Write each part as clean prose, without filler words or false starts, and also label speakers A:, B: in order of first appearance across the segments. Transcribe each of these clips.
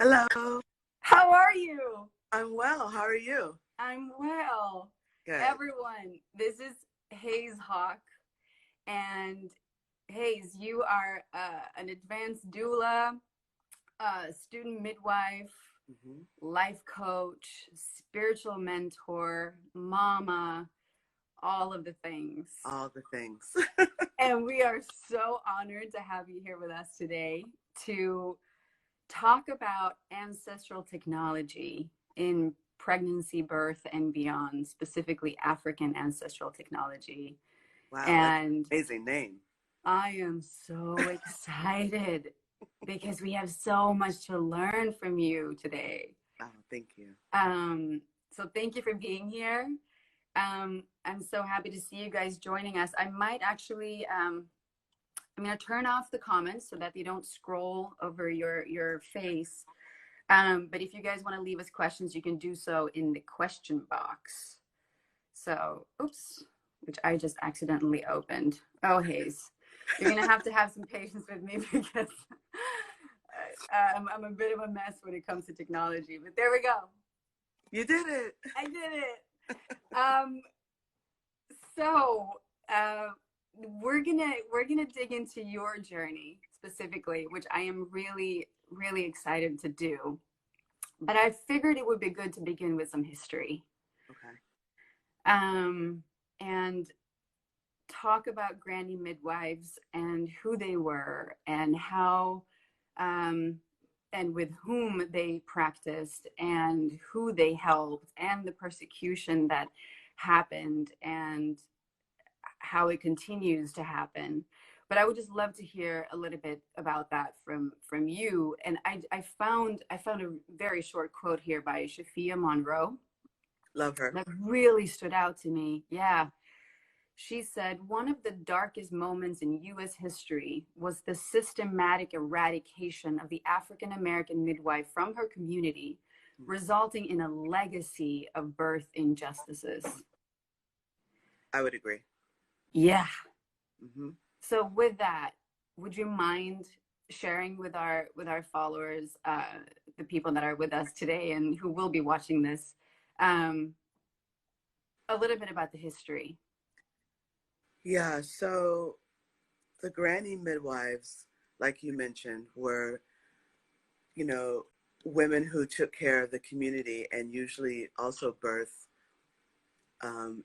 A: Hello.
B: How are you?
A: I'm well. How are you?
B: I'm well.
A: Good.
B: Everyone, this is Haize Hawke. And Haize, you are an advanced doula, student midwife, life coach, spiritual mentor, mama, all of the things.
A: All the things.
B: And we are so honored to have you here with us today to talk about ancestral technology in pregnancy, birth, and beyond, specifically African ancestral technology.
A: Wow,
B: And
A: that's an amazing name.
B: I am so excited because we have so much to learn from you today.
A: Oh, thank you.
B: So thank you for being here. I'm so happy to see you guys joining us. I might actually, I'm going to turn off the comments so that they don't scroll over your face. But if you guys want to leave us questions, you can do so in the question box. So, oops, which I just accidentally opened. Oh, Haize, you're going to have some patience with me because I'm a bit of a mess when it comes to technology. But there we go.
A: You did it.
B: I did it. So we're gonna dig into your journey specifically, which I am really excited to do. But I figured it would be good to begin with some history.
A: Okay.
B: And talk about granny midwives and who they were and how and with whom they practiced and who they helped and the persecution that happened and how it continues to happen. But I would just love to hear a little bit about that from you. And I found a very short quote here by Sophia Monroe.
A: Love her.
B: That really stood out to me. Yeah. She said, one of the darkest moments in U.S. history was the systematic eradication of the African American midwife from her community, resulting in a legacy of birth injustices.
A: I would agree.
B: Yeah.
A: Mm-hmm.
B: So with that, would you mind sharing with our followers, the people that are with us today and who will be watching this, a little bit about the history?
A: Yeah, so the granny midwives, like you mentioned, were, women who took care of the community and usually also birth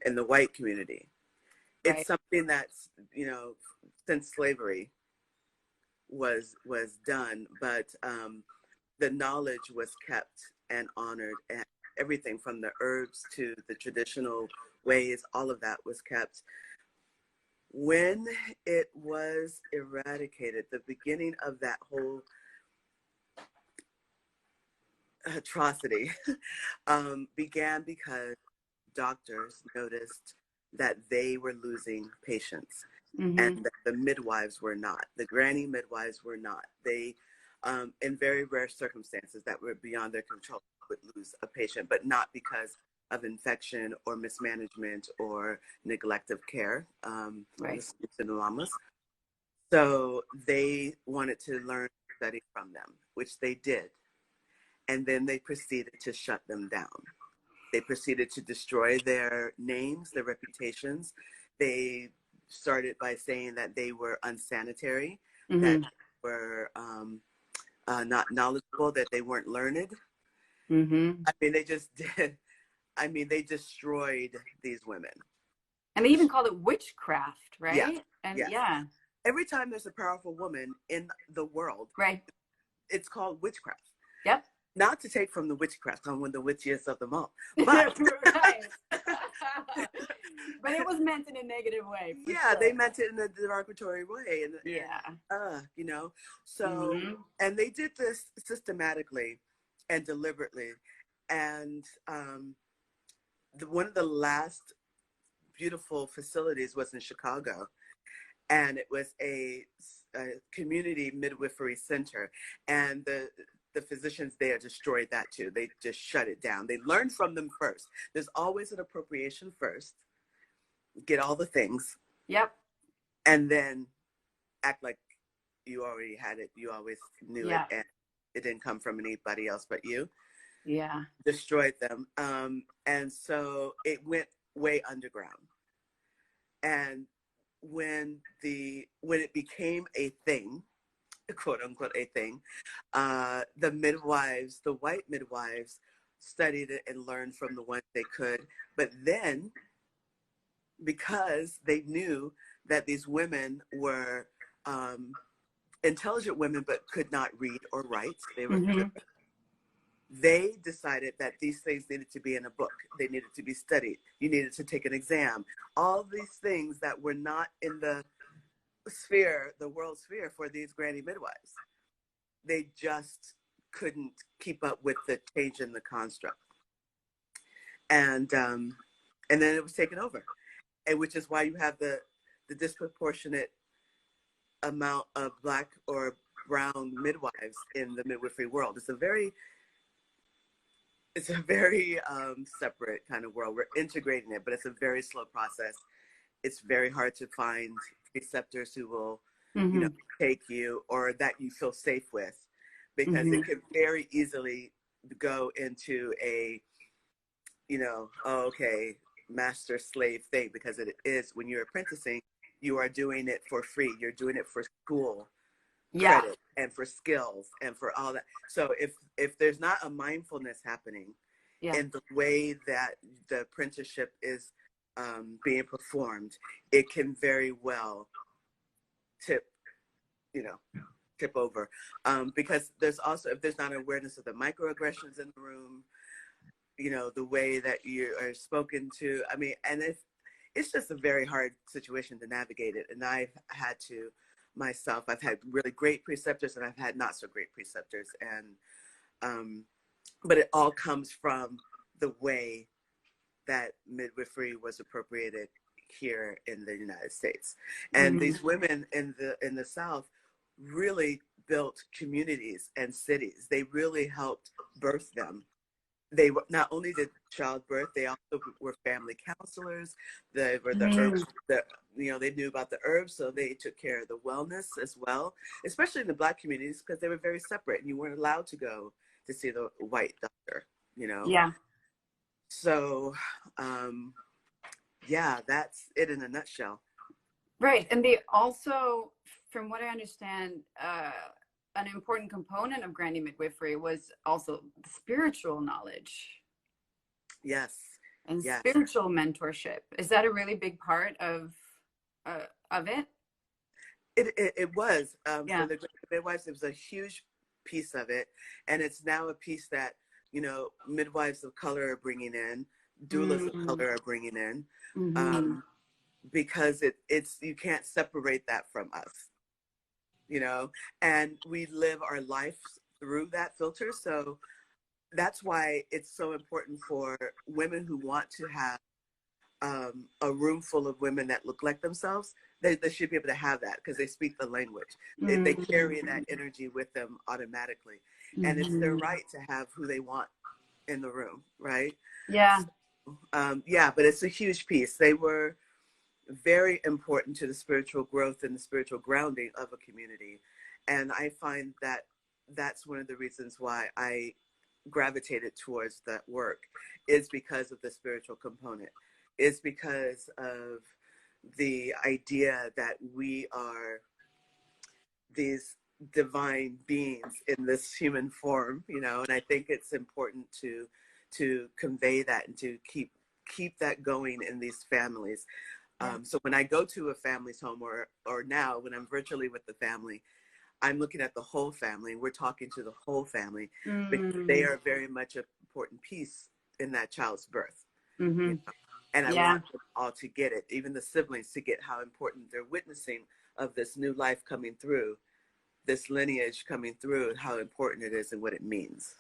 A: in the white community.
B: Right.
A: It's something that's, since slavery was done, but the knowledge was kept and honored, and everything from the herbs to the traditional ways, all of that was kept. When it was eradicated, the beginning of that whole atrocity began because doctors noticed that they were losing patients, and that the midwives were not. The granny midwives were not. They, in very rare circumstances that were beyond their control, would lose a patient, but not because of infection or mismanagement or neglect of care.
B: Right.
A: So they wanted to learn to study from them, which they did. And then they proceeded to shut them down. They proceeded to destroy their names, their reputations. They started by saying that they were unsanitary, that they were not knowledgeable, that they weren't learned. I mean, they just did. I mean, they destroyed these women.
B: And they even called it witchcraft, right?
A: Yeah.
B: And
A: yes.
B: yeah.
A: Every time there's a powerful woman in the world,
B: right,
A: it's called witchcraft.
B: Yep.
A: Not to take from the witchcraft, I'm one of the witchiest of them all. But,
B: but it was meant in a negative way.
A: Yeah,
B: sure.
A: They meant it in a derogatory way. And,
B: yeah.
A: So, and they did this systematically and deliberately. And one of the last beautiful facilities was in Chicago. And it was a community midwifery center. And the physicians there destroyed that too. They just shut it down. They learned from them first. There's always an appropriation first. Get all the things.
B: Yep.
A: And then act like you already had it. You always knew it. And it didn't come from anybody else but you.
B: Yeah.
A: Destroyed them. And so it went way underground. And when it became a thing, quote unquote a thing, the midwives, the white midwives, studied it and learned from the ones they could. But then, because they knew that these women were intelligent women but could not read or write, they decided that these things needed to be in a book. They needed to be studied. You needed to take an exam. All these things that were not in the sphere, the world sphere for these granny midwives. They just couldn't keep up with the change in the construct. And then it was taken over. And which is why you have the disproportionate amount of Black or brown midwives in the midwifery world. It's a very separate kind of world. We're integrating it, but it's a very slow process. It's very hard to find preceptors who will, you know, take you or that you feel safe with, because it could very easily go into a, you know, oh, okay, master slave thing, because it is, when you're apprenticing, you are doing it for free. You're doing it for school credit and for skills and for all that. So if there's not a mindfulness happening in the way that the apprenticeship is being performed, it can very well tip over, because there's also, if there's not an awareness of the microaggressions in the room, you know, the way that you are spoken to. I mean, and it's just a very hard situation to navigate it. And I've had to myself, I've had really great preceptors and I've had not so great preceptors. And, but it all comes from the way that midwifery was appropriated here in the United States. And these women in the South really built communities and cities. They really helped birth them. They not only did childbirth, they also were family counselors. They were the herbs, you know, they knew about the herbs, so they took care of the wellness as well, especially in the Black communities, because they were very separate and you weren't allowed to go to see the white doctor, you know?
B: Yeah.
A: So, yeah, that's it in a nutshell.
B: Right. And they also, from what I understand, an important component of granny midwifery was also spiritual knowledge.
A: Yes.
B: And spiritual mentorship. Is that a really big part of it?
A: It was. For the midwives, it was a huge piece of it. And it's now a piece that, you know, midwives of color are bringing in, doulas of color are bringing in, because it's, you can't separate that from us, you know, and we live our life through that filter. So that's why it's so important for women who want to have a room full of women that look like themselves. They should be able to have that because they speak the language. They carry that energy with them automatically. And it's their right to have who they want in the room, right?
B: Yeah.
A: So, yeah, but it's a huge piece. They were very important to the spiritual growth and the spiritual grounding of a community. And I find that that's one of the reasons why I gravitated towards that work, is because of the spiritual component. Is because of the idea that we are these divine beings in this human form, you know, and I think it's important to convey that and to keep that going in these families. So when I go to a family's home, or now when I'm virtually with the family, I'm looking at the whole family. We're talking to the whole family because they are very much an important piece in that child's birth. You know? And I want them all to get it, even the siblings, to get how important they're witnessing of this new life coming through, this lineage coming through, and how important it is and what it means.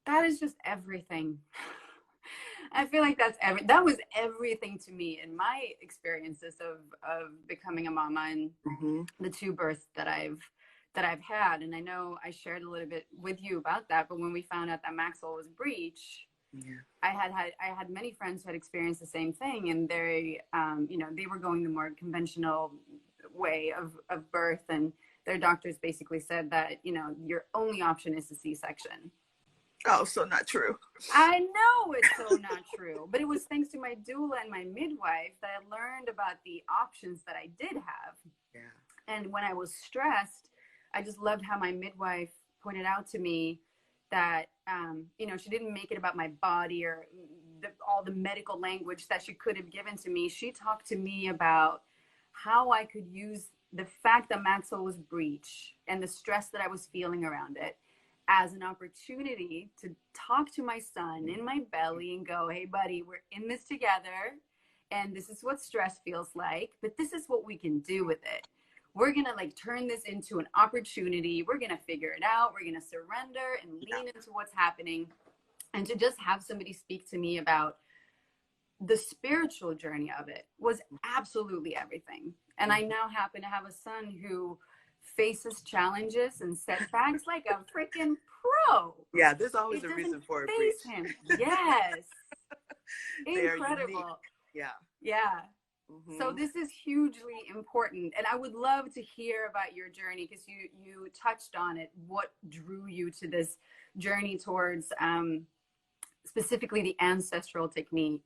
B: That is just everything. I feel like that was everything to me in my experiences of becoming a mama and the two births that I've had. And I know I shared a little bit with you about that, but when we found out that Maxwell was breech, I had many friends who had experienced the same thing, and they you know, they were going the more conventional way of birth, and their doctors basically said that, you know, your only option is a C-section.
A: Oh, so not true.
B: I know it's so not true, but it was thanks to my doula and my midwife that I learned about the options that I did have.
A: Yeah.
B: And when I was stressed, I just loved how my midwife pointed out to me that, you know, she didn't make it about my body or all the medical language that she could have given to me. She talked to me about how I could use the fact that Maxwell was breech and the stress that I was feeling around it as an opportunity to talk to my son in my belly and go, hey, buddy, we're in this together. And this is what stress feels like, but this is what we can do with it. We're going to like turn this into an opportunity. We're going to figure it out. We're going to surrender and lean into what's happening. And to just have somebody speak to me about the spiritual journey of it was absolutely everything. And I now happen to have a son who faces challenges and setbacks like a freaking pro.
A: Yeah, there's always a reason for a breach.
B: Him. Yes. Incredible.
A: Yeah.
B: Yeah. Mm-hmm. So this is hugely important. And I would love to hear about your journey because you touched on it. What drew you to this journey towards specifically the ancestral technique?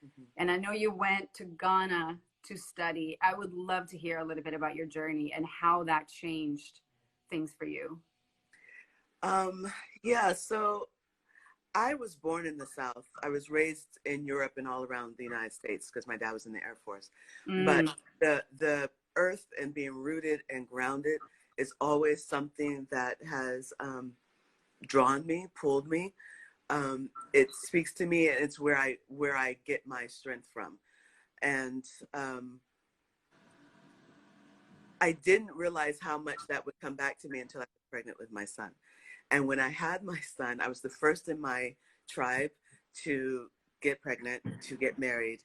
B: Mm-hmm. And I know you went to Ghana to study. I would love to hear a little bit about your journey and how that changed things for you.
A: Yeah, so I was born in the South. I was raised in Europe and all around the United States because my dad was in the Air Force. But the earth and being rooted and grounded is always something that has drawn me, pulled me. It speaks to me, and it's where I get my strength from. And I didn't realize how much that would come back to me until I was pregnant with my son. And when I had my son, I was the first in my tribe to get pregnant, to get married,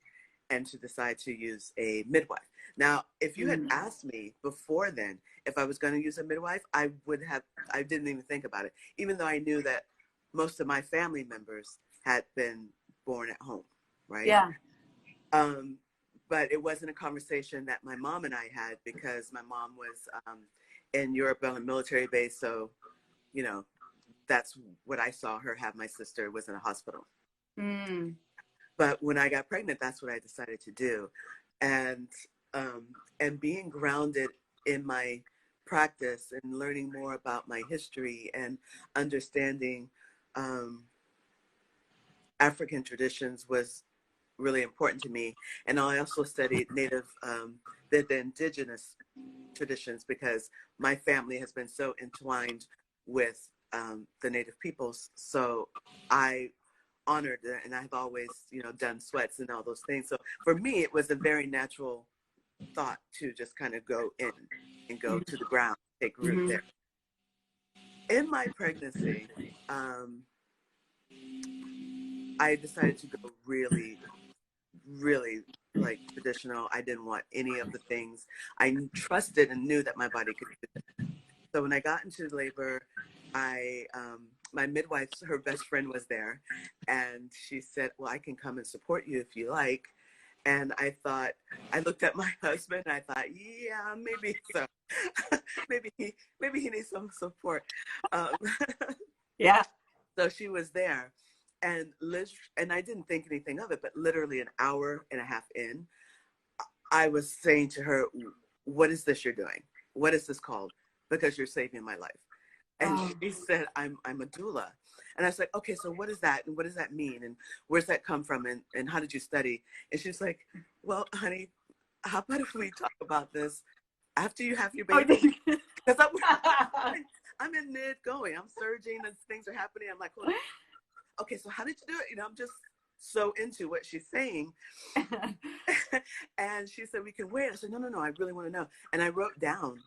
A: and to decide to use a midwife. Now, if you had asked me before then if I was going to use a midwife, I didn't even think about it, even though I knew that most of my family members had been born at home, right?
B: Yeah.
A: But it wasn't a conversation that my mom and I had because my mom was in Europe on a military base. So, you know, that's what I saw her have. My sister was in a hospital. But when I got pregnant, that's what I decided to do. And being grounded in my practice and learning more about my history and understanding African traditions was really important to me. And I also studied the indigenous traditions because my family has been so entwined with the Native peoples. So I honored it, and I've always, you know, done sweats and all those things. So for me, it was a very natural thought to just kind of go in and go to the ground, take root there. In my pregnancy, I decided to go really, really like traditional. I didn't want any of the things. I trusted and knew that my body could do it. So when I got into labor, my midwife, her best friend was there, and she said, well, I can come and support you if you like. And I looked at my husband and I thought, yeah, maybe so. maybe he needs some support.
B: Yeah.
A: So she was there, and I didn't think anything of it, but literally an hour and a half in, I was saying to her, what is this you're doing? What is this called? Because you're saving my life. And she said, I'm a doula. And I was like, okay, so what is that? And what does that mean? And where's that come from? And how did you study? And she's like, well, honey, how about if we talk about this after you have your baby? Because I'm in mid going. I'm surging and things are happening. I'm like, well, okay, so how did you do it? You know, I'm just so into what she's saying. And she said, we can wait. I said, no, I really want to know. And I wrote down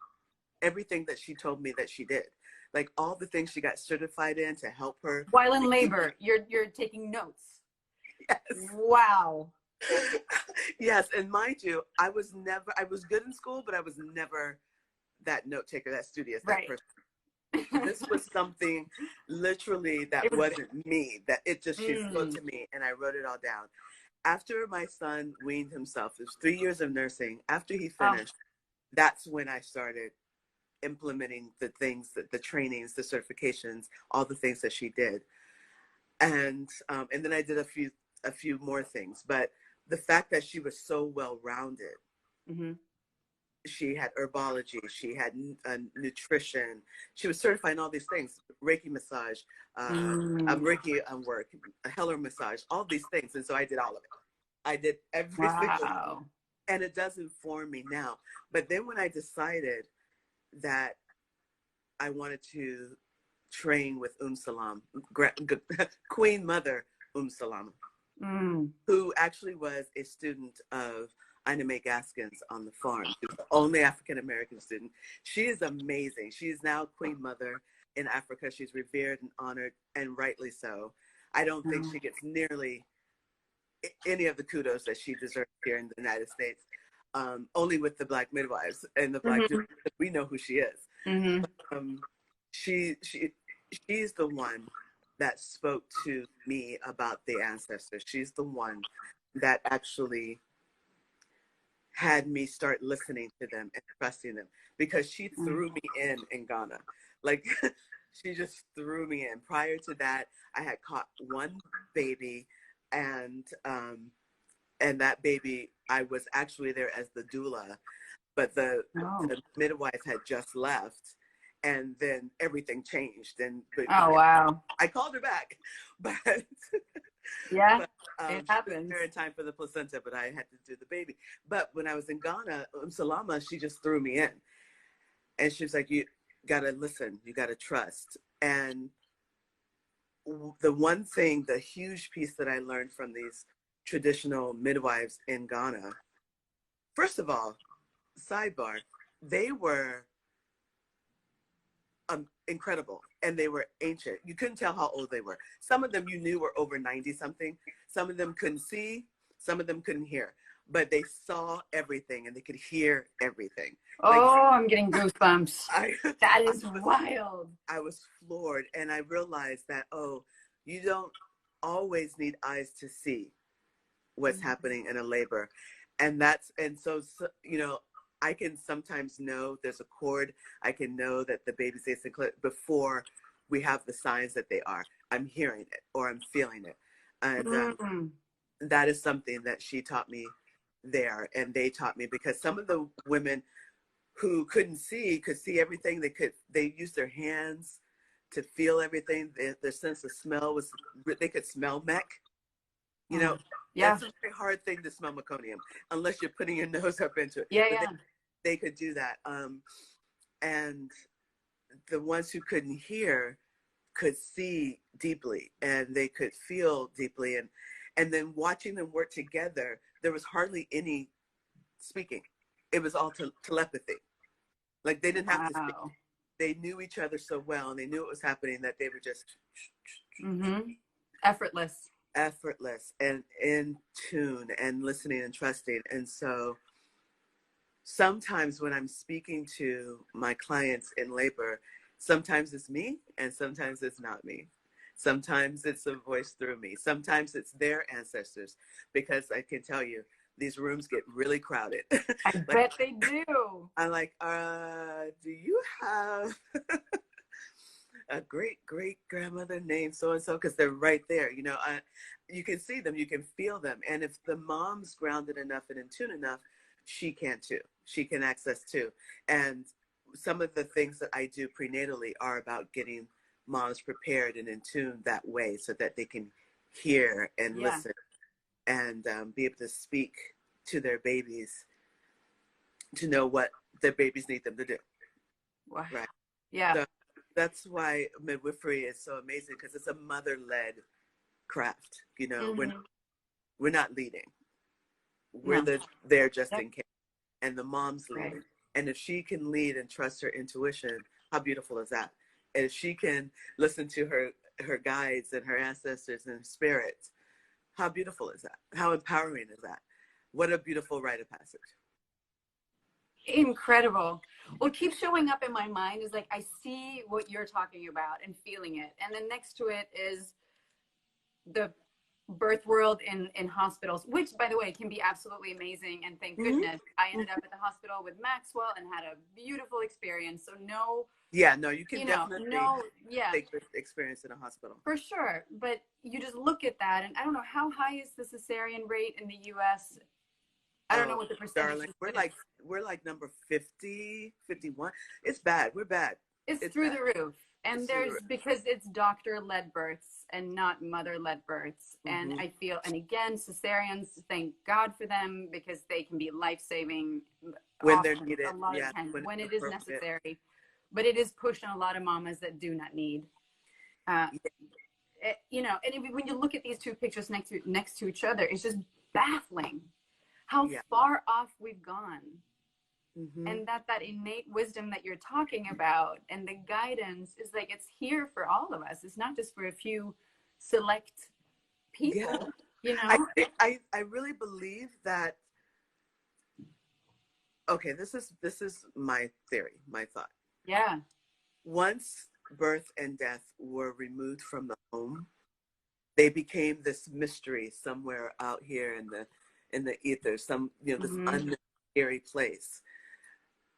A: everything that she told me that she did. Like all the things she got certified in to help her.
B: While in labor, you're taking notes.
A: Yes.
B: Wow.
A: Yes, and mind you, I was good in school, but I was never that note taker, that studious, that person. This was something literally that wasn't me, that it just, she spoke to me, and I wrote it all down. After my son weaned himself, it was 3 years of nursing. After he finished, that's when I started implementing the things, the trainings, the certifications, all the things that she did. And then I did a few more things. But the fact that she was so well-rounded,
B: Mm-hmm.
A: she had herbology, she had nutrition, she was certified in all these things, Reiki massage, Reiki work, Heller massage, all these things. And so I did all of it. I did every single
B: Wow.
A: and it does inform me now. But then when I decided that I wanted to train with Salam, Queen Mother Salam, who actually was a student of Ina Mae Gaskins on the farm. She was the only African-American student. She is amazing. She is now Queen Mother in Africa. She's revered and honored, and rightly so. I don't think she gets nearly any of the kudos that she deserves here in the United States. Only with the Black midwives and the Black Doulas, we know who she is. She's the one that spoke to me about the ancestors. She's the one that actually had me start listening to them and trusting them, because she threw me in Ghana. Like, she just threw me in. Prior to that, I had caught one baby, and that baby, I was actually there as the doula, but the midwife had just left, and then everything changed. And
B: wow,
A: I called her back, but
B: yeah,
A: but,
B: it happens.
A: there in time for the placenta, but I had to do the baby. But when I was in Ghana, Salama, she just threw me in, and she was like, "You gotta listen, you gotta trust." And the one thing, the huge piece that I learned from these traditional midwives in Ghana, first of all, sidebar, they were incredible, and they were ancient. You couldn't tell how old they were. Some of them you knew were over 90 something. Some of them couldn't see, some of them couldn't hear, but they saw everything and they could hear everything.
B: I'm getting goosebumps. That is wild.
A: I was floored, and I realized that, you don't always need eyes to see what's happening in a labor. And so I can sometimes know there's a cord. I can know that the baby's asynchronous before we have the signs that they are. I'm hearing it or I'm feeling it. And that is something that she taught me there, and they taught me, because some of the women who couldn't see could see everything. They used their hands to feel everything. Their sense of smell was, they could smell mech. That's a very hard thing to smell meconium, unless you're putting your nose up into it. They could do that. And the ones who couldn't hear could see deeply, and they could feel deeply. And then watching them work together, there was hardly any speaking. It was all telepathy. Like, they didn't have to speak. They knew each other so well, and they knew what was happening, that they were just effortless and in tune and listening and trusting. And so sometimes when I'm speaking to my clients in labor, sometimes it's me and sometimes it's not me. Sometimes it's a voice through me. Sometimes it's their ancestors, because I can tell you, these rooms get really crowded.
B: I bet they do.
A: I'm like, do you have a great grandmother named so and so? Because they're right there. You can see them, you can feel them. And if the mom's grounded enough and in tune enough, she can too. She can access too. And some of the things that I do prenatally are about getting moms prepared and in tune that way, so that they can hear and listen and be able to speak to their babies, to know what their babies need them to do.
B: Wow.
A: Right.
B: Yeah.
A: So that's why midwifery is so amazing, because it's a mother-led craft. We're not leading. We're there just in case. And the mom's leading. Right. And if she can lead and trust her intuition, how beautiful is that? And if she can listen to her guides and her ancestors and spirits, how beautiful is that? How empowering is that? What a beautiful rite of passage.
B: Incredible. What keeps showing up in my mind is, like, I see what you're talking about and feeling it. And then next to it is the birth world in hospitals, which by the way can be absolutely amazing, and thank goodness I ended up at the hospital with Maxwell and had a beautiful experience. So no,
A: Yeah, no, you can
B: you know,
A: definitely
B: no, yeah,
A: take this experience in a hospital.
B: for sure. But you just look at that, and I don't know how high is the cesarean rate in the US. I don't know
A: Oh,
B: what the percentage
A: darling,
B: is,
A: we're
B: but
A: like number 50, 51. It's bad. We're bad.
B: it's
A: It's
B: through
A: bad.
B: the roof. And
A: It's through the
B: there's
A: roof.
B: because it's doctor-led births and not mother-led births. And
A: Mm-hmm.
B: I feel, and again, cesareans, thank God for them, because they can be life-saving
A: When they're
B: often,
A: needed,
B: a lot of
A: yeah,
B: times
A: when
B: when
A: it's
B: it is
A: appropriate.
B: necessary. But it is pushing a lot of mamas that do not need. Uh, you know, and when you look at these two pictures next to each other, it's just baffling how
A: Yeah.
B: far off we've gone.
A: Mm-hmm.
B: And that innate wisdom that you're talking about and the guidance is like, it's here for all of us. It's not just for a few select people,
A: Yeah.
B: you know?
A: I really believe that. Okay, this is my theory, my thought.
B: Yeah.
A: Once birth and death were removed from the home, they became this mystery somewhere out here in the ether, some, you know, this unknown scary place.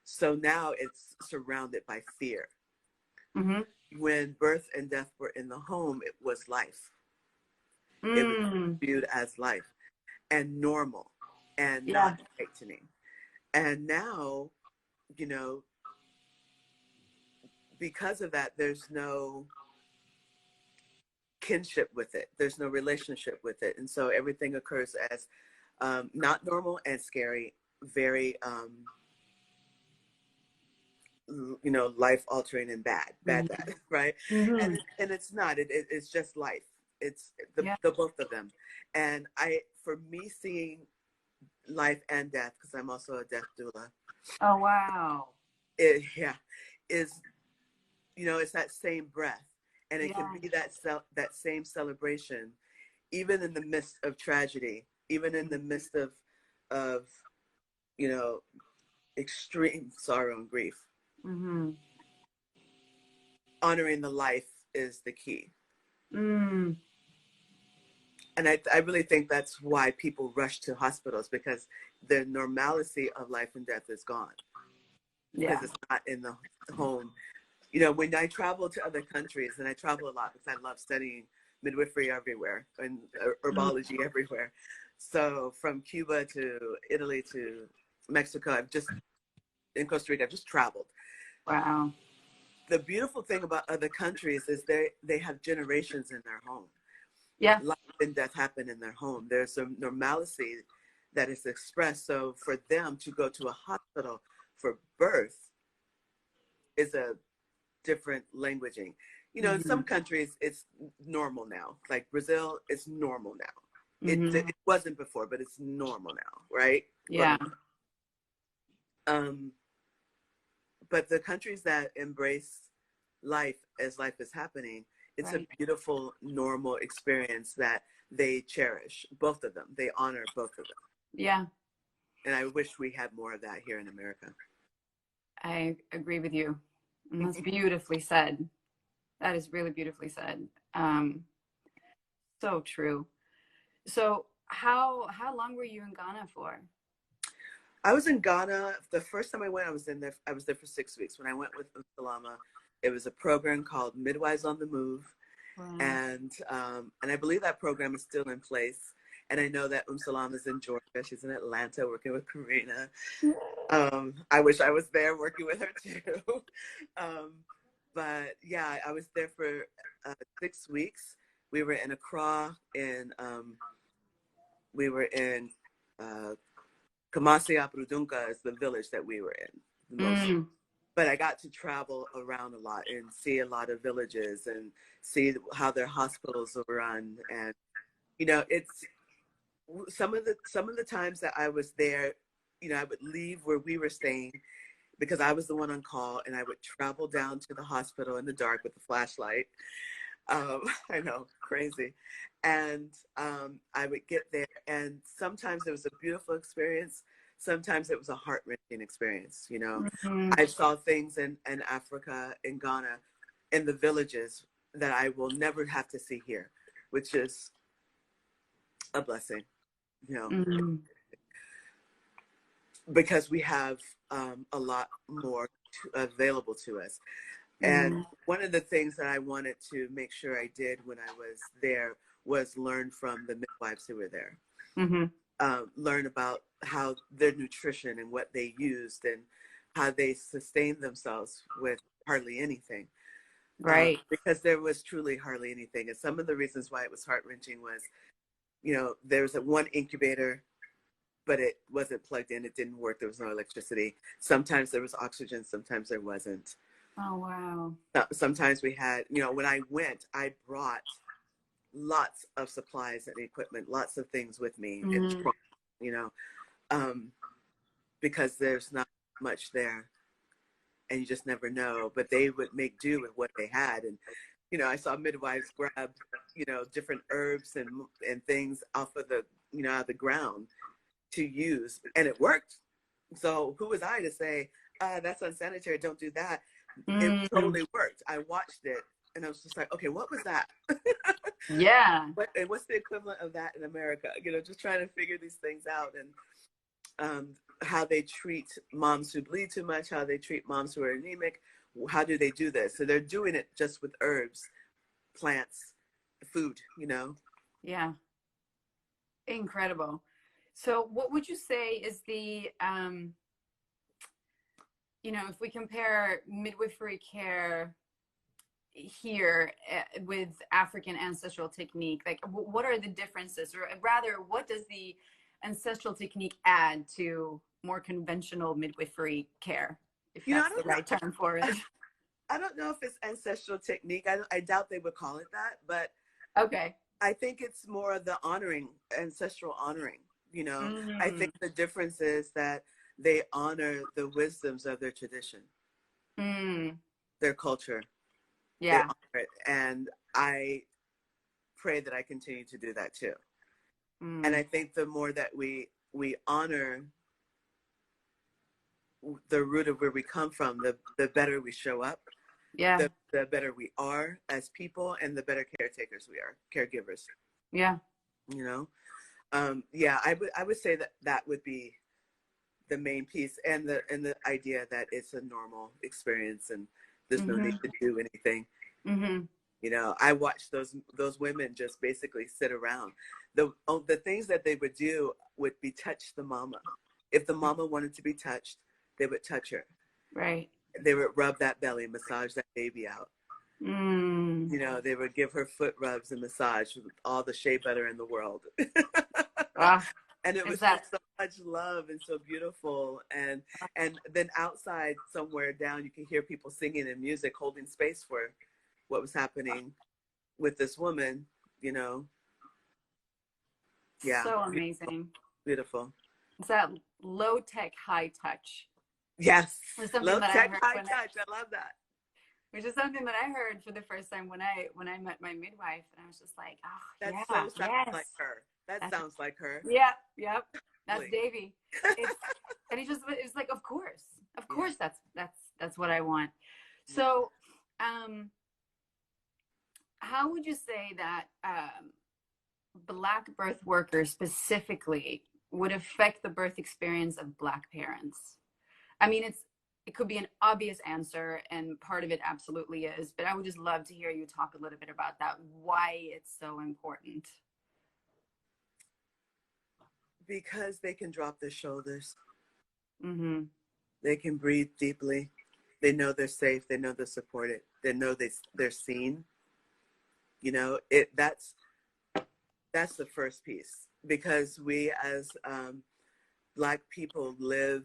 A: So now it's surrounded by fear.
B: Mm-hmm.
A: When birth and death were in the home, it was life. It was
B: Mm.
A: viewed as life and normal and
B: Yeah.
A: not frightening. And now, you know, because of that, there's no kinship with it. There's no relationship with it. And so everything occurs as not normal and scary, very, you know, life altering and bad, right?
B: Mm-hmm.
A: And it's not, it's just life. It's
B: Yeah.
A: the both of them. And for me, seeing life and death, because I'm also a death doula.
B: Oh, wow.
A: Yeah, is, you know, it's that same breath, and it can
B: Yeah.
A: be that same celebration, even in the midst of tragedy, even in the midst of you know, extreme sorrow and grief.
B: Mm-hmm.
A: Honoring the life is the key.
B: Mm.
A: And I really think that's why people rush to hospitals, because the normalcy of life and death is gone,
B: Yeah.
A: because it's not in the home. You know, when I travel to other countries, and I travel a lot because I love studying midwifery everywhere and herbology everywhere. So from Cuba to Italy to Mexico, in Costa Rica, I've just traveled.
B: Wow.
A: The beautiful thing about other countries is they have generations in their home.
B: Yeah.
A: Life and death happen in their home. There's a normalcy that is expressed. So for them to go to a hospital for birth is a different languaging. You know, in
B: Mm-hmm.
A: some countries it's normal now. Like Brazil, it's normal now.
B: Mm-hmm.
A: It wasn't before, but it's normal now, right?
B: Yeah.
A: But the countries that embrace life as life is happening, it's
B: Right.
A: a beautiful, normal experience that they cherish. Both of them, they honor both of them.
B: Yeah.
A: And I wish we had more of that here in America.
B: I agree with you. And that's beautifully said. That is really beautifully said. So true. So how long were you in Ghana for?
A: I was in Ghana. The first time I went, I was there for 6 weeks. When I went with Salama, it was a program called Midwives on the Move.
B: Wow.
A: And I believe that program is still in place. And I know that Salama is in Georgia. She's in Atlanta working with Karina. I wish I was there working with her too. But yeah, I was there for 6 weeks. We were in Accra, we were in Kamasi Aprudunka is the village that we were in the most. But I got to travel around a lot and see a lot of villages and see how their hospitals are run. And you know, it's some of the times that I was there, you know, I would leave where we were staying because I was the one on call, and I would travel down to the hospital in the dark with a flashlight. I know, crazy. And I would get there, and sometimes it was a beautiful experience. Sometimes it was a heart-wrenching experience, you know. I saw things in Africa, in Ghana, in the villages that I will never have to see here, which is a blessing, you know,
B: Mm-hmm.
A: because we have a lot more available to us. And
B: Mm-hmm.
A: one of the things that I wanted to make sure I did when I was there was learn from the midwives who were there.
B: Mm-hmm.
A: Learn about how their nutrition and what they used and how they sustained themselves with hardly anything.
B: Right.
A: Because there was truly hardly anything. And some of the reasons why it was heart-wrenching was, you know, there was one incubator, but it wasn't plugged in. It didn't work. There was no electricity. Sometimes there was oxygen. Sometimes there wasn't.
B: Oh, wow.
A: Sometimes we had, you know, when I went, I brought lots of supplies and equipment, lots of things with me, and
B: Mm-hmm.
A: you know, because there's not much there, and you just never know. But they would make do with what they had, and you know, I saw midwives grab, you know, different herbs and things off of the, you know, out of the ground to use, and it worked. So who was I to say, that's unsanitary, don't do that? It
B: Mm-hmm.
A: totally worked. I watched it and I was just like, okay, what was that?
B: Yeah.
A: What's the equivalent of that in America? You know, just trying to figure these things out, and how they treat moms who bleed too much, how they treat moms who are anemic. How do they do this? So they're doing it just with herbs, plants, food, you know.
B: Yeah. Incredible. So what would you say is the, you know, if we compare midwifery care here with African ancestral technique, like what are the differences, or rather, what does the ancestral technique add to more conventional midwifery care, if
A: You know, I
B: that's the
A: don't know.
B: right term for it?
A: I don't know if it's ancestral technique. I doubt they would call it that, but
B: Okay.
A: I think it's more of the honoring, ancestral honoring. You know, I think
B: Mm.
A: the difference is that they honor the wisdoms of their tradition,
B: Mm.
A: their culture. They
B: Yeah.
A: honor it, and I pray that I continue to do that too. And
B: Mm.
A: I think the more that we honor the root of where we come from, the better we show up,
B: Yeah.
A: the better we are as people, and the better caretakers we are, caregivers.
B: Yeah.
A: You know, yeah, I would say that that would be the main piece, and the idea that it's a normal experience and there's no need
B: Mm-hmm.
A: to do anything.
B: Mm-hmm.
A: You know, I watched those women just basically sit around. The things that they would do would be touch the mama. If the mama wanted to be touched, they would touch her.
B: Right.
A: They would rub that belly, massage that baby out.
B: Mm.
A: You know, they would give her foot rubs and massage with all the shea butter in the world.
B: Ah,
A: And it
B: is
A: was
B: that
A: just so much love and so beautiful. And then outside somewhere down, you can hear people singing and music, holding space for what was happening with this woman, you know. Yeah,
B: so
A: beautiful,
B: amazing?
A: beautiful.
B: It's that low tech, high touch.
A: Yes,
B: Or something
A: low
B: that I
A: tech,
B: heard
A: high touch. I love that.
B: which is something that I heard for the first time when I met my midwife, and I was just like, oh
A: That
B: yeah,
A: so sounds
B: yes,
A: like her. That
B: that's
A: sounds like her.
B: yep, yep, that's
A: Really.
B: Davy. It's and it was like, of
A: Yeah.
B: course, that's what I want.
A: Yeah.
B: So, how would you say that Black birth workers specifically would affect the birth experience of Black parents? I mean, it could be an obvious answer, and part of it absolutely is, but I would just love to hear you talk a little bit about that, why it's so important.
A: Because they can drop their shoulders.
B: Mm-hmm.
A: They can breathe deeply. They know they're safe. They know they're supported. They know they're seen. You know, that's the first piece, because we as Black people live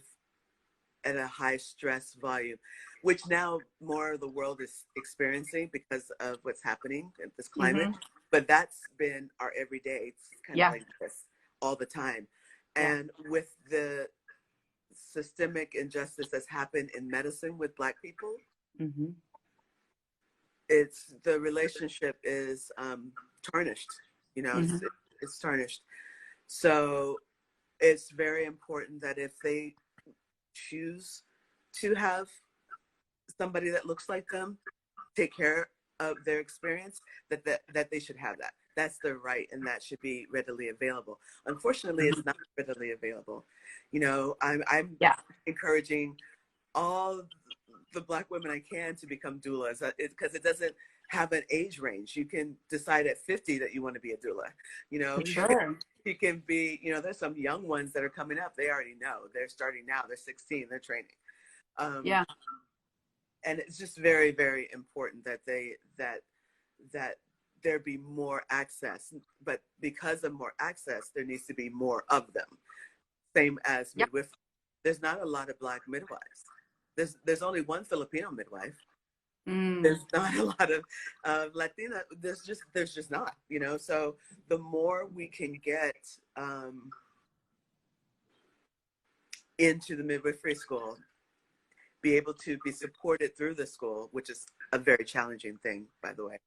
A: at a high stress volume, which now more of the world is experiencing because of what's happening in this climate.
B: Mm-hmm.
A: But that's been our everyday. It's kind of
B: Yeah.
A: like this all the time.
B: Yeah.
A: And with the systemic injustice that's happened in medicine with Black people,
B: Mm-hmm.
A: it's the relationship is tarnished. You know,
B: Mm-hmm.
A: it's tarnished. So it's very important that if they choose to have somebody that looks like them take care of their experience, that they should have that. that's their right, and that should be readily available. Unfortunately, it's not readily available. You know, I'm
B: Yeah.
A: encouraging all the Black women I can to become doulas, because it doesn't have an age range. You can decide at 50 that you want to be a doula. You know,
B: Sure.
A: you can be, you know, there's some young ones that are coming up. They already know. They're starting now. They're 16. They're training.
B: Yeah.
A: And it's just very, very important that that there be more access. But because of more access, there needs to be more of them. Same as
B: Yep.
A: midwifery. There's not a lot of Black midwives. There's only one Filipino midwife. There's not a lot of Latina. There's just not, you know. So the more we can get into the midwifery school, be able to be supported through the school, which is a very challenging thing, by the way.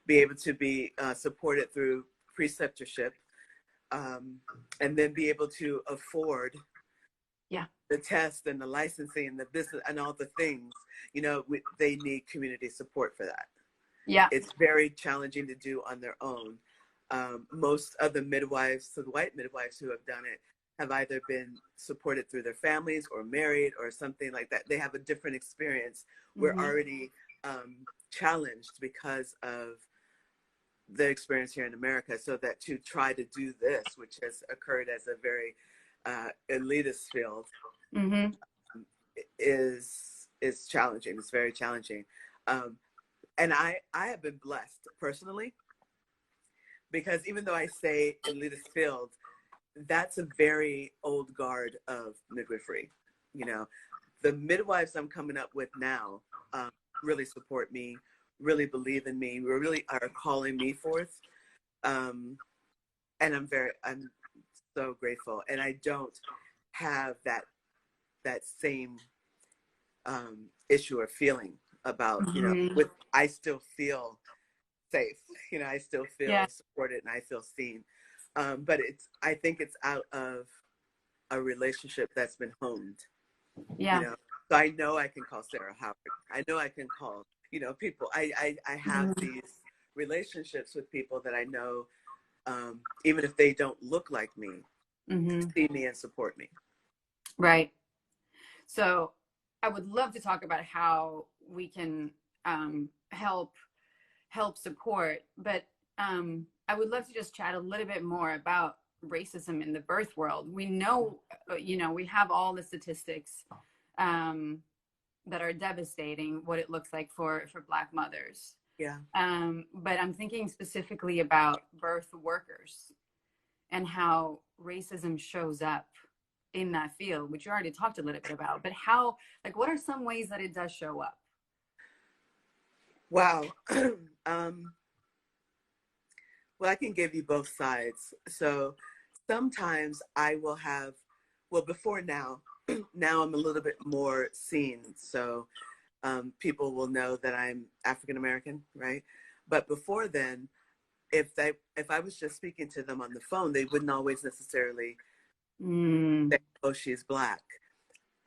A: Be able to be supported through preceptorship, and then be able to afford the test and the licensing and the business and all the things, you know, they need community support for that.
B: Yeah.
A: It's very challenging to do on their own. Most of the midwives, so the white midwives who have done it, have either been supported through their families or married or something like that. They have a different experience. We're already challenged because of the experience here in America, so that to try to do this, which has occurred as a very elitist field, is challenging. It's very challenging. And I have been blessed personally, because even though I say elitist field, that's a very old guard of midwifery. You know, the midwives I'm coming up with now really support me, really believe in me, really are calling me forth. And I'm so grateful. And I don't have that same issue or feeling about, you know, I still feel safe, you know, I still feel supported and I feel seen. But I think it's out of a relationship that's been honed.
B: Yeah.
A: You know, so I know I can call Sarah Howard. I know I can call, you know, people. I have these relationships with people that I know, even if they don't look like me, see me and support me.
B: Right. So I would love to talk about how we can help support, but I would love to just chat a little bit more about racism in the birth world. We know, you know, we have all the statistics that are devastating, what it looks like for Black mothers.
A: Yeah.
B: But I'm thinking specifically about birth workers and how racism shows up in that field, which you already talked a little bit about, but how, like, what are some ways that it does show up?
A: Wow. Well, I can give you both sides. So sometimes I will have, well, before now, now I'm a little bit more seen. So people will know that I'm African American, right? But before then, if I was just speaking to them on the phone, they wouldn't always necessarily say, oh, she's Black,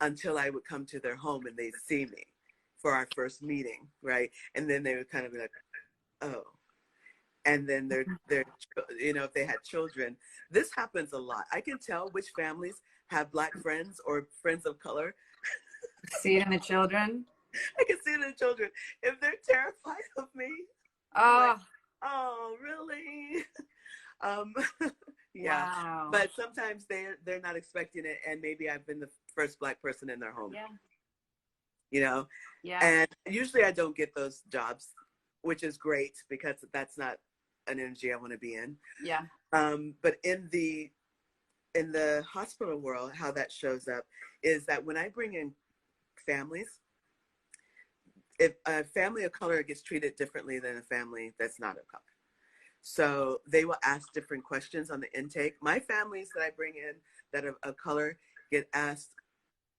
A: until I would come to their home and they'd see me for our first meeting, right? And then they would kind of be like, oh. And then they're, you know, if they had children, this happens a lot. I can tell which families have Black friends or friends of color.
B: See it in the children?
A: I can see it in the children. If they're terrified of me, like, oh, really? Yeah.
B: Wow.
A: But sometimes they're not expecting it, and maybe I've been the first Black person in their home.
B: Yeah.
A: You know?
B: Yeah.
A: And usually I don't get those jobs, which is great, because that's not an energy I want to be in.
B: Yeah.
A: But in the hospital world, how that shows up is that when I bring in families, if a family of color gets treated differently than a family that's not of color. So they will ask different questions on the intake. My families that I bring in that are of color get asked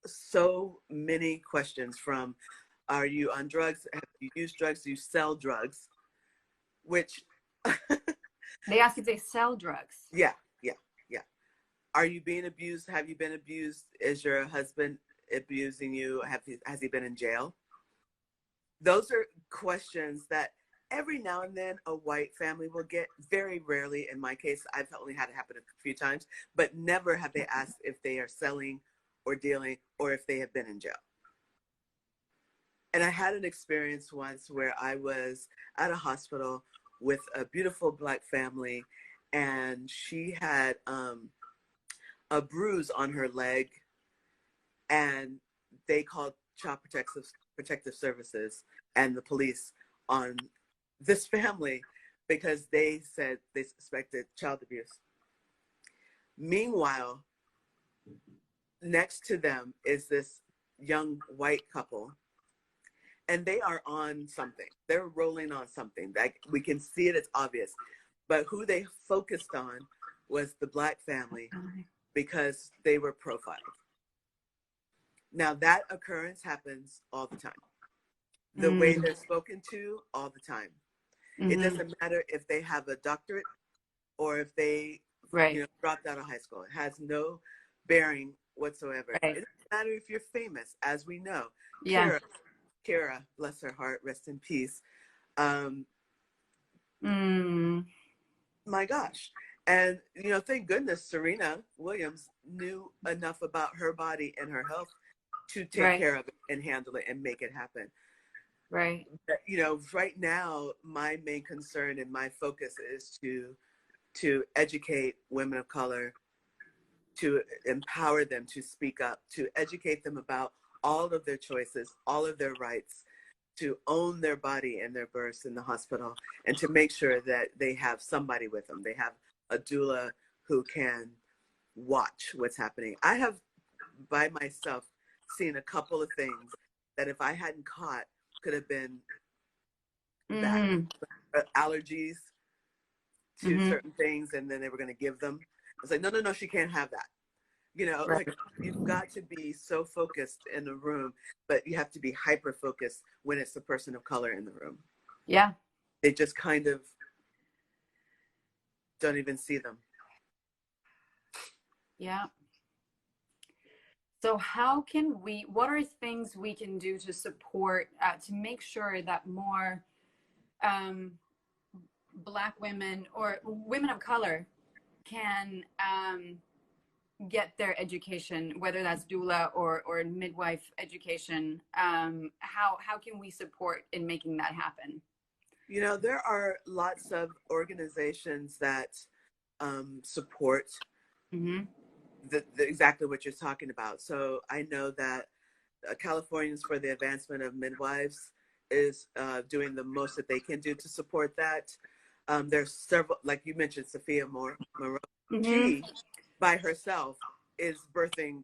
A: so many questions, from, are you on drugs? Have you used drugs? Do you sell drugs? Which
B: they ask if they sell drugs.
A: Yeah. Are you being abused? Have you been abused? Is your husband abusing you? Has he been in jail? Those are questions that every now and then a white family will get, very rarely in my case, I've only had it happen a few times, but never have they asked if they are selling or dealing or if they have been in jail. And I had an experience once where I was at a hospital with a beautiful Black family, and she had a bruise on her leg, and they called Child Protective Services and the police on this family because they said they suspected child abuse. Meanwhile, next to them is this young white couple, and they are on something. They're rolling on something. Like, we can see it, it's obvious. But who they focused on was the Black family because they were profiled. Now, that occurrence happens all the time. The way they're spoken to, all the time. It doesn't matter if they have a doctorate or if they dropped out of high school. It has no bearing whatsoever. It doesn't matter if you're famous, as we know.
B: Yeah.
A: Kira, bless her heart, rest in peace. My gosh. And, thank goodness Serena Williams knew enough about her body and her health to take care of it and handle it and make it happen.
B: Right.
A: Right now, my main concern and my focus is to educate women of color, to empower them to speak up, to educate them about all of their choices, all of their rights, to own their body and their births in the hospital, and to make sure that they have somebody with them. They have a doula who can watch what's happening. I have, by myself, seen a couple of things that if I hadn't caught, could have been bad. Allergies to certain things, and then they were going to give them. I was like, no, she can't have that. Like, you've got to be so focused in the room, but you have to be hyper focused when it's a person of color in the room.
B: Yeah.
A: They just kind of don't even see them.
B: Yeah. So what are things we can do to support, to make sure that more Black women or women of color can get their education, whether that's doula or midwife education? How can we support in making that happen?
A: There are lots of organizations that support exactly what you're talking about. So I know that Californians for the Advancement of Midwives is doing the most that they can do to support that. There's several, like you mentioned, Sophia Moreau. She, by herself, is birthing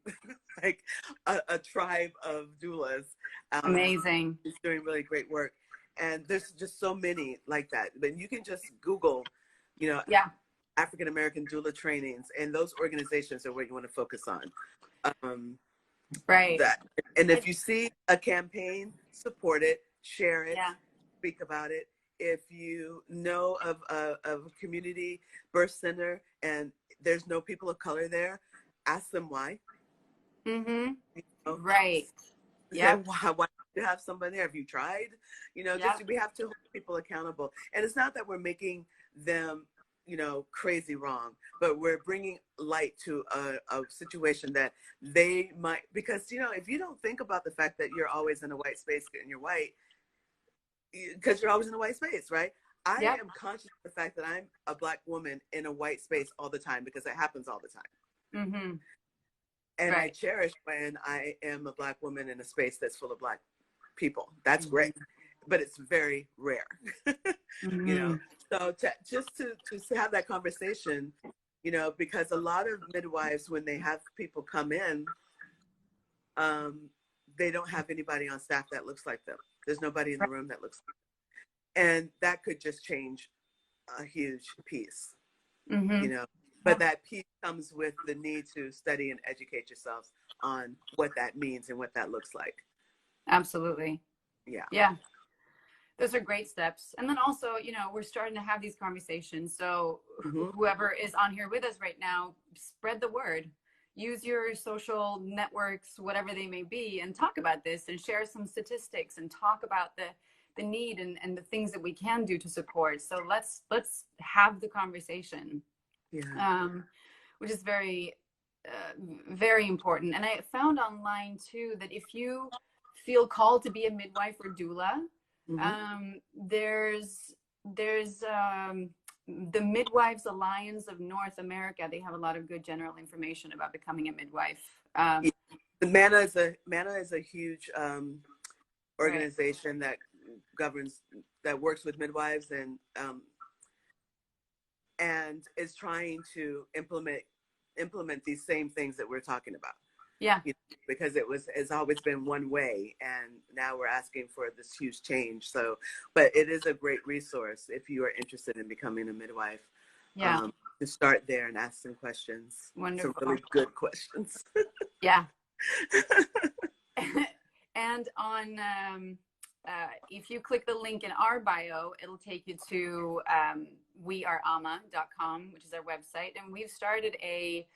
A: like a tribe of doulas.
B: Amazing.
A: She's doing really great work. And there's just so many like that. But you can just Google, African American doula trainings, and those organizations are what you want to focus on. And if you see a campaign, support it, share it, speak about it. If you know of a community birth center and there's no people of color there, ask them why.
B: Right. Yeah.
A: Why do you have somebody there? Have you tried? Just we have to hold people accountable. And it's not that we're making them, crazy wrong, but we're bringing light to a situation that they might, because, if you don't think about the fact that you're always in a white space and you're white, because you're always in a white space, right? I am conscious of the fact that I'm a Black woman in a white space all the time because it happens all the time. And I cherish when I am a Black woman in a space that's full of Black people. That's great, but it's very rare. So to have that conversation, because a lot of midwives, when they have people come in, they don't have anybody on staff that looks like them. There's nobody in the room that looks like them. And that could just change a huge piece, But that piece comes with the need to study and educate yourselves on what that means and what that looks like.
B: Absolutely.
A: Yeah.
B: Yeah. Those are great steps. And then also, we're starting to have these conversations. So whoever is on here with us right now, spread the word. Use your social networks, whatever they may be, and talk about this and share some statistics and talk about the need and the things that we can do to support. So let's have the conversation,
A: Yeah.
B: which is very, very important. And I found online too that if you feel called to be a midwife or doula, there's the Midwives Alliance of North America. They have a lot of good general information about becoming a midwife.
A: Yeah. MANA is a huge organization
B: right.
A: that works with midwives and is trying to implement these same things that we're talking about.
B: Yeah.
A: Because it's always been one way, and now we're asking for this huge change. So, but it is a great resource if you are interested in becoming a midwife.
B: Yeah.
A: To start there and ask some questions.
B: Wonderful.
A: Some really good questions.
B: Yeah. And on if you click the link in our bio, it'll take you to weareamma.com, which is our website, and we've started a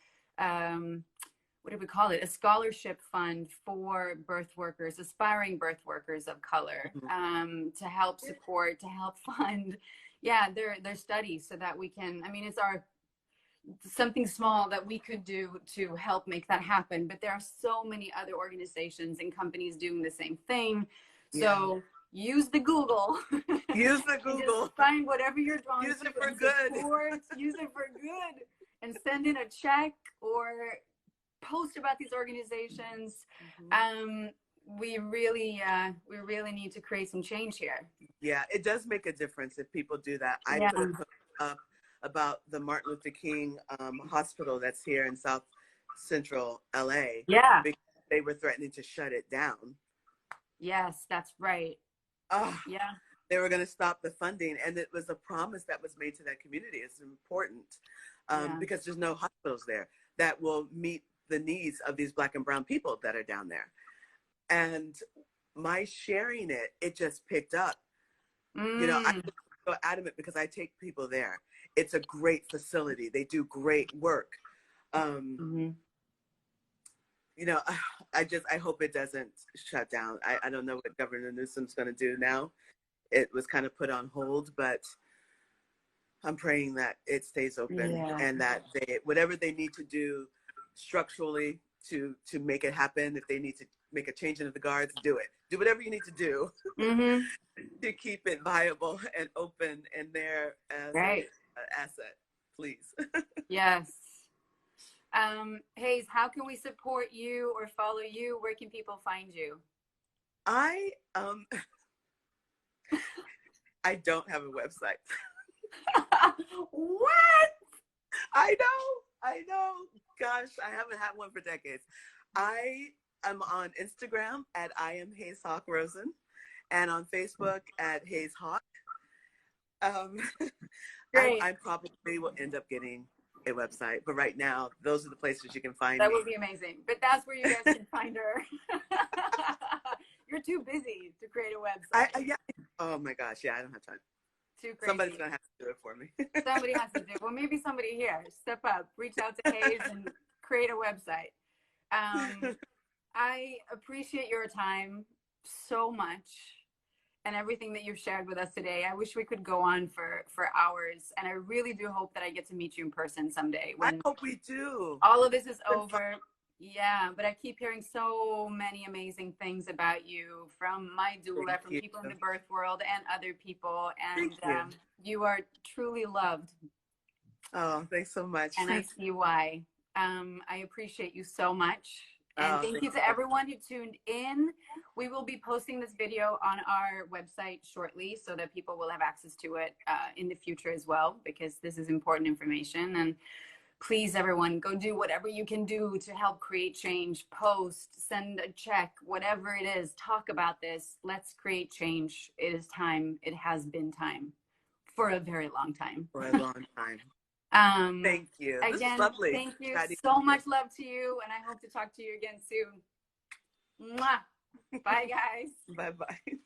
B: what do we call it? A scholarship fund for birth workers, aspiring birth workers of color, to help support, to help fund, their studies, so that we can. I mean, it's something small that we could do to help make that happen. But there are so many other organizations and companies doing the same thing. So use the Google.
A: Use the Google.
B: Just find whatever you're drawn to.
A: Use it for good.
B: Use it for good, and send in a check or post about these organizations. We really need to create some change here. Yeah,
A: it does make a difference if people do that. I put a post up about the Martin Luther King hospital that's here in South Central LA.
B: Yeah.
A: Because they were threatening to shut it down.
B: Yes, that's right. Yeah.
A: They were going to stop the funding, and it was a promise that was made to that community. It's important because there's no hospitals there that will meet the needs of these Black and brown people that are down there. And my sharing it just picked up. You know, I'm so adamant because I take people there. It's a great facility. They do great work. You know, I hope it doesn't shut down. I don't know what Governor Newsom's going to do now. It was kind of put on hold, but I'm praying that it stays open and that whatever they need to do structurally to make it happen, if they need to make a change in the guards, do it. Do whatever you need to do to keep it viable and open and there as an asset, please.
B: Yes. Haize, how can we support you or follow you? Where can people find you?
A: I don't have a website.
B: What?
A: I know. Gosh, I haven't had one for decades. I am on Instagram at I am Haize Hawke Rosen, and on Facebook at Haize Hawke. I probably will end up getting a website, but right now, those are the places you can find me.
B: That would be amazing. But that's where you guys can find her. You're too busy to create a website.
A: Oh my gosh, I don't have time.
B: Too crazy.
A: Somebody's gonna have to do it for me.
B: Somebody has to do it. Well, maybe somebody here. Step up, reach out to Haize and create a website. I appreciate your time so much and everything that you've shared with us today. I wish we could go on for hours, and I really do hope that I get to meet you in person someday.
A: I hope we do.
B: All of this is over. Yeah, but I keep hearing so many amazing things about you from my doula, from people in the birth world and other people, and you are truly loved.
A: Oh, thanks so much.
B: And I see why. I appreciate you so much. And thank you to everyone who tuned in. We will be posting this video on our website shortly so that people will have access to it in the future as well, because this is important information. And please, everyone, go do whatever you can do to help create change. Post, send a check, whatever it is. Talk about this. Let's create change. It is time. It has been time for a very long time.
A: For a long time. Thank you.
B: Again,
A: this is lovely.
B: Thank you so much. Love to you, and I hope to talk to you again soon. Mwah. Bye, guys.
A: Bye-bye.